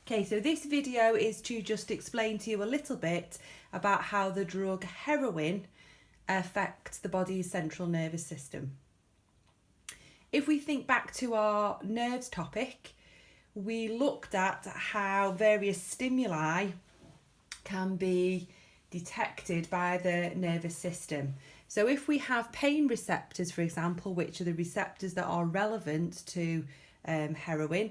Okay, so this video is to just explain to you a little bit about how the drug heroin affects the body's central nervous system. If we think back to our nerves topic, we looked at how various stimuli can be detected by the nervous system. So if we have pain receptors, for example, which are the receptors that are relevant to heroin,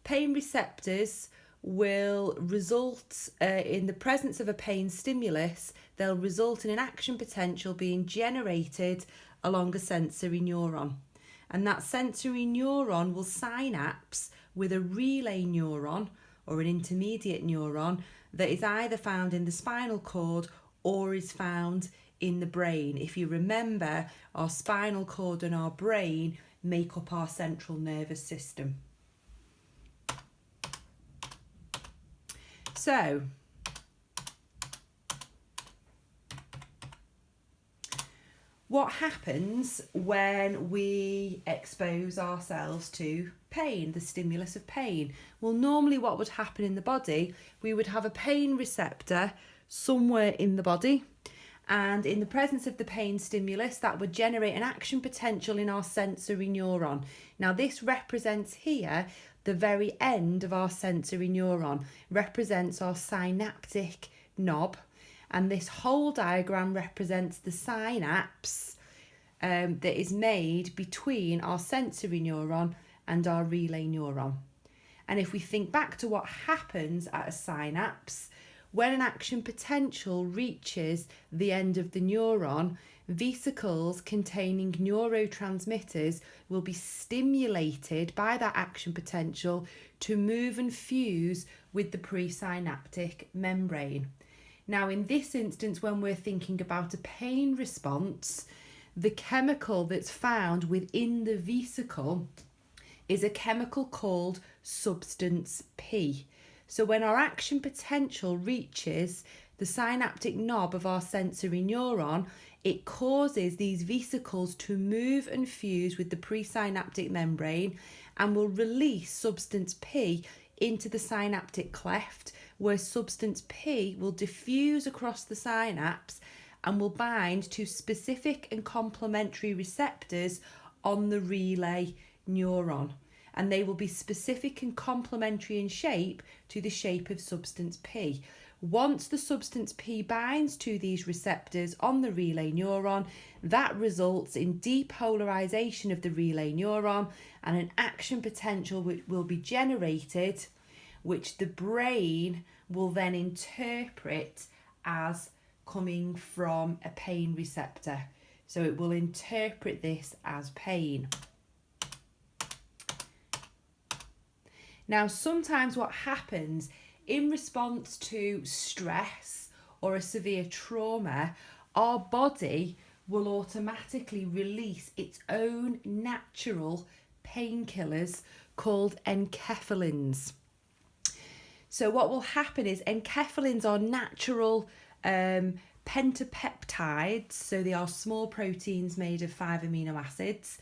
pain receptors will result in the presence of a pain stimulus. They'll result in an action potential being generated along a sensory neuron. And that sensory neuron will synapse with a relay neuron or an intermediate neuron that is either found in the spinal cord or is found in the brain. If you remember, our spinal cord and our brain make up our central nervous system. So, what happens when we expose ourselves to pain, the stimulus of pain? Well, normally what would happen in the body, we would have a pain receptor somewhere in the body, and in the presence of the pain stimulus, that would generate an action potential in our sensory neuron. Now, this represents here the very end of our sensory neuron, represents our synaptic knob, and this whole diagram represents the synapse that is made between our sensory neuron and our relay neuron. And if we think back to what happens at a synapse, when an action potential reaches the end of the neuron, vesicles containing neurotransmitters will be stimulated by that action potential to move and fuse with the presynaptic membrane. Now, in this instance, when we're thinking about a pain response, the chemical that's found within the vesicle is a chemical called substance P. So when our action potential reaches the synaptic knob of our sensory neuron, it causes these vesicles to move and fuse with the presynaptic membrane and will release substance P into the synaptic cleft, where substance P will diffuse across the synapse and will bind to specific and complementary receptors on the relay neuron. And they will be specific and complementary in shape to the shape of substance P. Once the substance P binds to these receptors on the relay neuron, that results in depolarization of the relay neuron and an action potential which will be generated, which the brain will then interpret as coming from a pain receptor. So it will interpret this as pain. Now, sometimes what happens in response to stress or a severe trauma, our body will automatically release its own natural painkillers called enkephalins. So what will happen is enkephalins are natural pentapeptides, so they are small proteins made of 5 amino acids,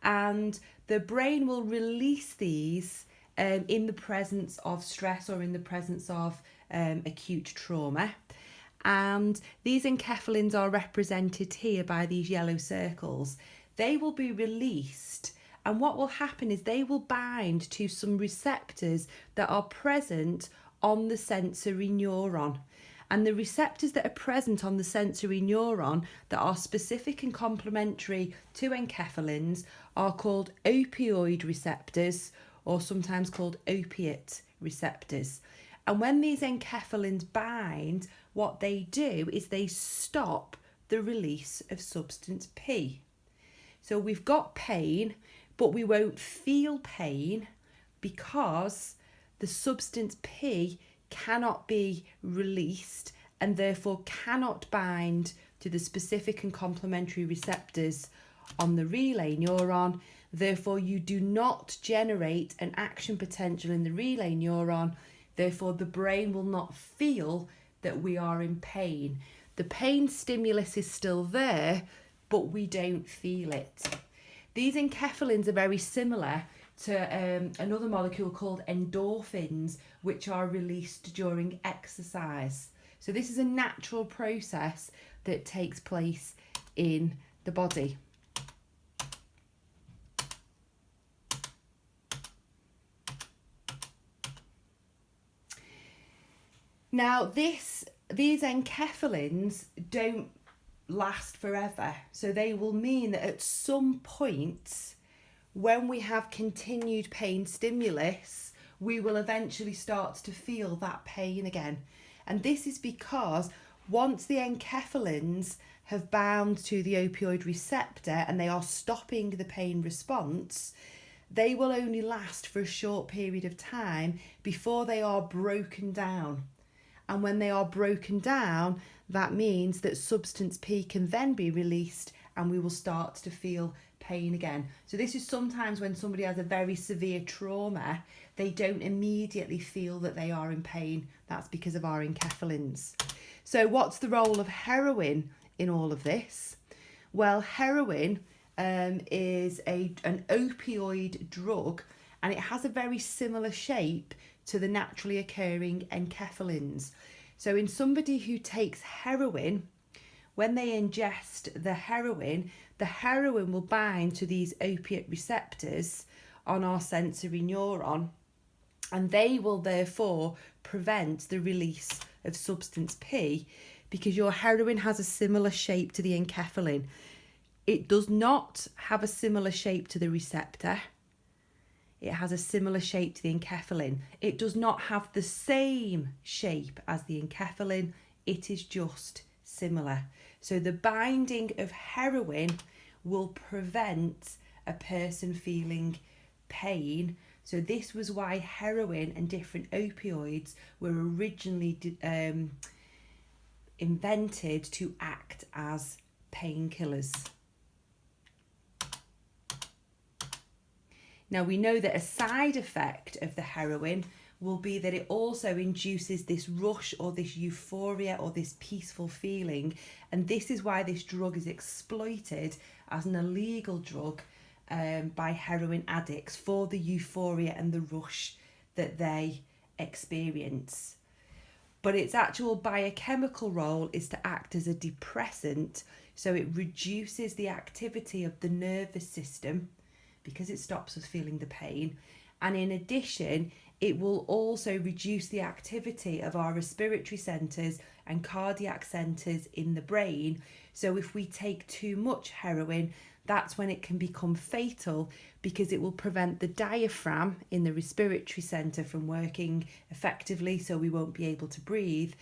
and the brain will release these in the presence of stress or in the presence of acute trauma. And these enkephalins are represented here by these yellow circles. They will be released, and what will happen is they will bind to some receptors that are present on the sensory neuron. And the receptors that are present on the sensory neuron that are specific and complementary to enkephalins are called opioid receptors, or sometimes called opiate receptors. And when these enkephalins bind, what they do is they stop the release of substance P. So we've got pain, but we won't feel pain because the substance P cannot be released and therefore cannot bind to the specific and complementary receptors on the relay neuron. Therefore, you do not generate an action potential in the relay neuron. Therefore, the brain will not feel that we are in pain. The pain stimulus is still there, but we don't feel it. These enkephalins are very similar to another molecule called endorphins, which are released during exercise. So this is a natural process that takes place in the body. Now these enkephalins don't last forever, so they will mean that at some point when we have continued pain stimulus, we will eventually start to feel that pain again. And this is because once the enkephalins have bound to the opioid receptor and they are stopping the pain response, they will only last for a short period of time before they are broken down. And when they are broken down, that means that substance P can then be released and we will start to feel pain again. So this is sometimes when somebody has a very severe trauma, they don't immediately feel that they are in pain. That's because of our enkephalins. So what's the role of heroin in all of this? Well, heroin is an opioid drug, and it has a very similar shape to the naturally occurring enkephalins. So in somebody who takes heroin, when they ingest the heroin will bind to these opiate receptors on our sensory neuron, and they will therefore prevent the release of substance P, because your heroin has a similar shape to the enkephalin. It does not have a similar shape to the receptor. It has a similar shape to the enkephalin. It does not have the same shape as the enkephalin. It is just similar. So the binding of heroin will prevent a person feeling pain. So this was why heroin and different opioids were originally invented to act as painkillers. Now we know that a side effect of the heroin will be that it also induces this rush or this euphoria or this peaceful feeling, and this is why this drug is exploited as an illegal drug by heroin addicts for the euphoria and the rush that they experience. But its actual biochemical role is to act as a depressant, so it reduces the activity of the nervous system because it stops us feeling the pain, and in addition it will also reduce the activity of our respiratory centres and cardiac centres in the brain. So if we take too much heroin, that's when it can become fatal, because it will prevent the diaphragm in the respiratory centre from working effectively, so we won't be able to breathe,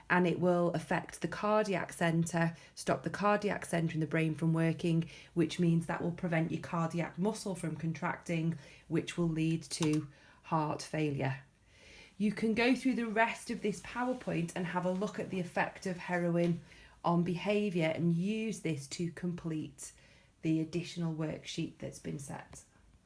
and it will affect the cardiac centre, stop the cardiac centre in the brain from working, which means that will prevent your cardiac muscle from contracting, which will lead to heart failure. You can go through the rest of this PowerPoint and have a look at the effect of heroin on behaviour and use this to complete the additional worksheet that's been set.